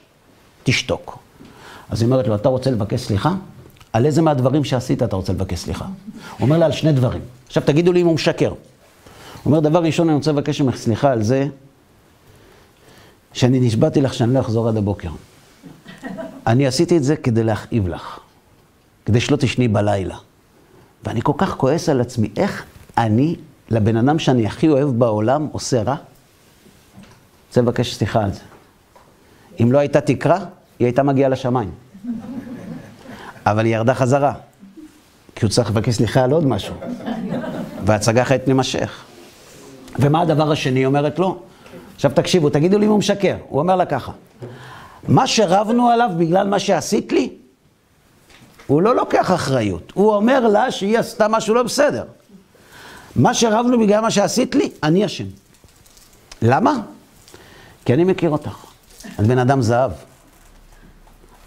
תשתוק. אז היא אומרת לו, אתה רוצה לבקש סליחה? על איזה מהדברים שעשית אתה רוצה לבקש סליחה? הוא אומר לה על שני דברים. עכשיו, תגידו לי אם הוא משקר. הוא אומר, דבר ראשון, אני רוצה לבקש ממך סליחה על זה, שאני נשבעתי לך שאני לא אחזור עד הבוקר. אני עשיתי את זה כדי להכאיב לך, כדי שלא תשני בלילה. ואני כל כך כועס על עצמי, איך אני, לבן אדם שאני הכי אוהב בעולם, עושה רע? רוצה לבקש סליחה על זה. אם לא הייתה תקרה, היא הייתה מגיעה לשמיים. אבל היא ירדה חזרה, כי הוא צריך לבקש סליחה על עוד משהו. וההצגה חייבת להימשך. ומה הדבר השני? היא אומרת לו, עכשיו תקשיבו, תגידו לי אם הוא משקר. הוא אומר לה ככה, מה שרבנו עליו בגלל מה שעשית לי, הוא לא לוקח אחריות. הוא אומר לה שהיא עשתה משהו לא בסדר. מה שרבנו בגלל מה שעשית לי, אני אשם. למה? כי אני מכיר אותך. את בן אדם זהב.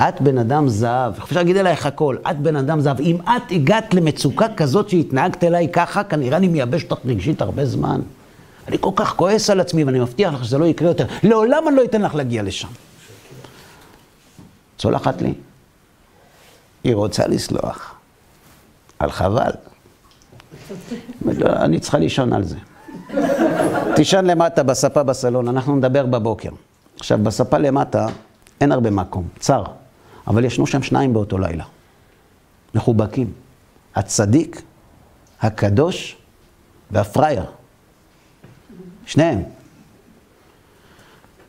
את בן אדם זהב. אפשר להגיד אלייך הכל, את בן אדם זהב. אם את הגעת למצוקה כזאת שהתנהגת אליי ככה, כנראה אני מייבש אותך רגשית הרבה זמן. אני כל כך כועס על עצמי, ואני מבטיח לך שזה לא יקרה יותר. לעולם אני לא אתן לך להגיע לשם. צולחת לי. היא רוצה לסלוח. על חבל. אני צריכה לישון על זה. תישן למטה בספה בסלון, אנחנו נדבר בבוקר. עכשיו, בספה למטה אין הרבה מקום, צר. אבל ישנו שם שניים באותו לילה. מחובקים. הצדיק, הקדוש והפרייר. שניהם.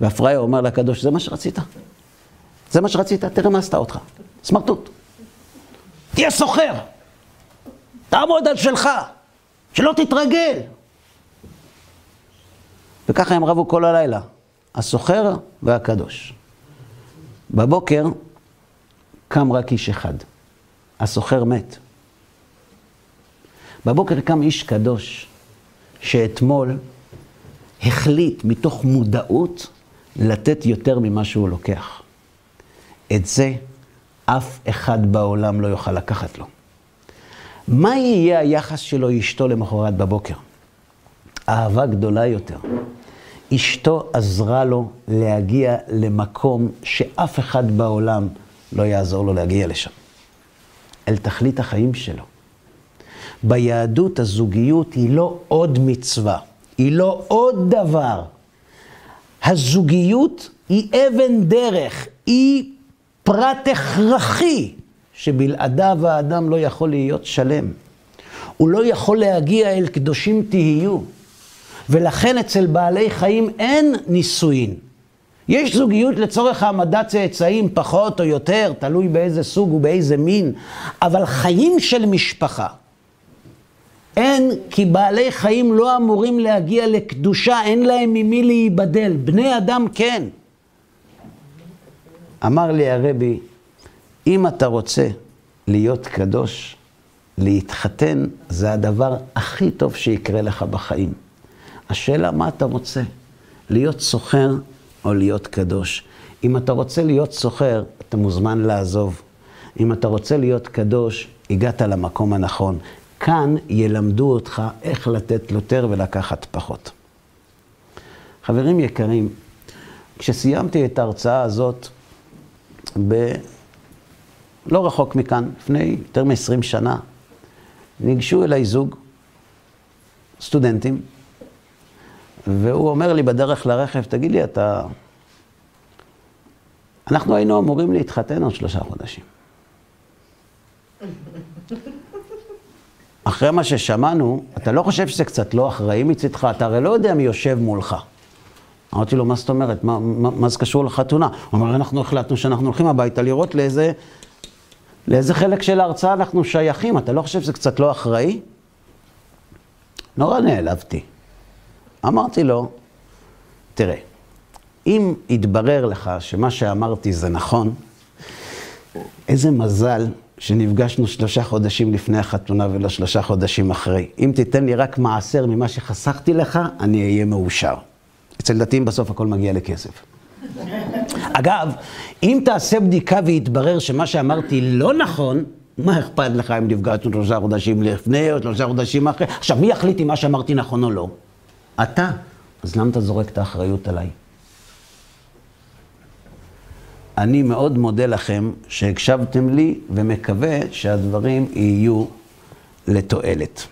והפרייר אומר לקדוש, זה מה שרצית. זה מה שרצית, תראה מה עשתה אותך. סמרטוט. תהיה סוחר. תעמוד על שלך. שלא תתרגל. וככה הם רבו כל הלילה. הסוחר והקדוש. בבוקר קם רק איש אחד. הסוחר מת. בבוקר קם איש קדוש שאתמול החליט מתוך מודעות לתת יותר ממה שהוא לוקח. את זה אף אחד בעולם לא יוכל לקחת לו. מה יהיה היחס שלו אשתו למחרת בבוקר? אהבה גדולה יותר. אשתו עזרה לו להגיע למקום שאף אחד בעולם לא יעזור לו להגיע לשם. אל תכלית החיים שלו. ביהדות הזוגיות היא לא עוד מצווה, היא לא עוד דבר. הזוגיות היא אבן דרך, היא פרט הכרחי שבלעדיו האדם לא יכול להיות שלם. הוא לא יכול להגיע אל קדושים תהיו. ולכן אצל בעלי חיים אין נישואין. יש זוגיות לצורך העמדת צאצאים פחות או יותר, תלוי באיזה סוג ובאיזה מין, אבל חיים של משפחה אין, כי בעלי חיים לא אמורים להגיע לקדושה, אין להם ממי להיבדל, בני אדם כן. אמר לי הרבי, אם אתה רוצה להיות קדוש, להתחתן זה הדבר הכי טוב שיקרה לך בחיים. השאלה מה אתה רוצה? להיות סוחר או להיות קדוש? אם אתה רוצה להיות סוחר, אתה מוזמן לעזוב. אם אתה רוצה להיות קדוש, הגעת למקום הנכון. כאן ילמדו אותך איך לתת יותר ולקחת פחות. חברים יקרים, כשסיימתי את ההרצאה הזאת, לא רחוק מכאן, לפני יותר מ-20 שנה, ניגשו אליי זוג סטודנטים, והוא אומר לי בדרך לרכב, תגיד לי, אנחנו היינו אמורים להתחתן עוד 3 חודשים. אחרי מה ששמענו, אתה לא חושב שזה קצת לא אחראי מצדך? אתה הרי לא יודע מי יושב מולך. אמרתי לו, מה זאת אומרת? מה זה קשור לחתונה? הוא אומר, אנחנו החלטנו שאנחנו הולכים הביתה לראות לאיזה חלק של ההרצאה אנחנו שייכים. אתה לא חושב שזה קצת לא אחראי? נורא נעלבתי. אמרתי לו, תראה, אם יתברר לך שמה שאמרתי זה נכון, איזה מזל שנפגשנו 3 חודשים לפני החתונה ולא 3 חודשים אחרי. אם תיתן לי רק מעשר ממה שחסכתי לך, אני אהיה מאושר. אצל דתיים בסוף הכל מגיע לכסף. אגב, אם תעשה בדיקה ויתברר שמה שאמרתי לא נכון, מה אכפת לך אם נפגשנו 3 חודשים לפני או 3 חודשים אחרי? עכשיו, מי יחליט אם מה שאמרתי נכון או לא? אתה. אז למה אתה זורק את האחריות עליי? אני מאוד מודה לכם שהקשבתם לי ומקווה שהדברים יהיו לתועלת.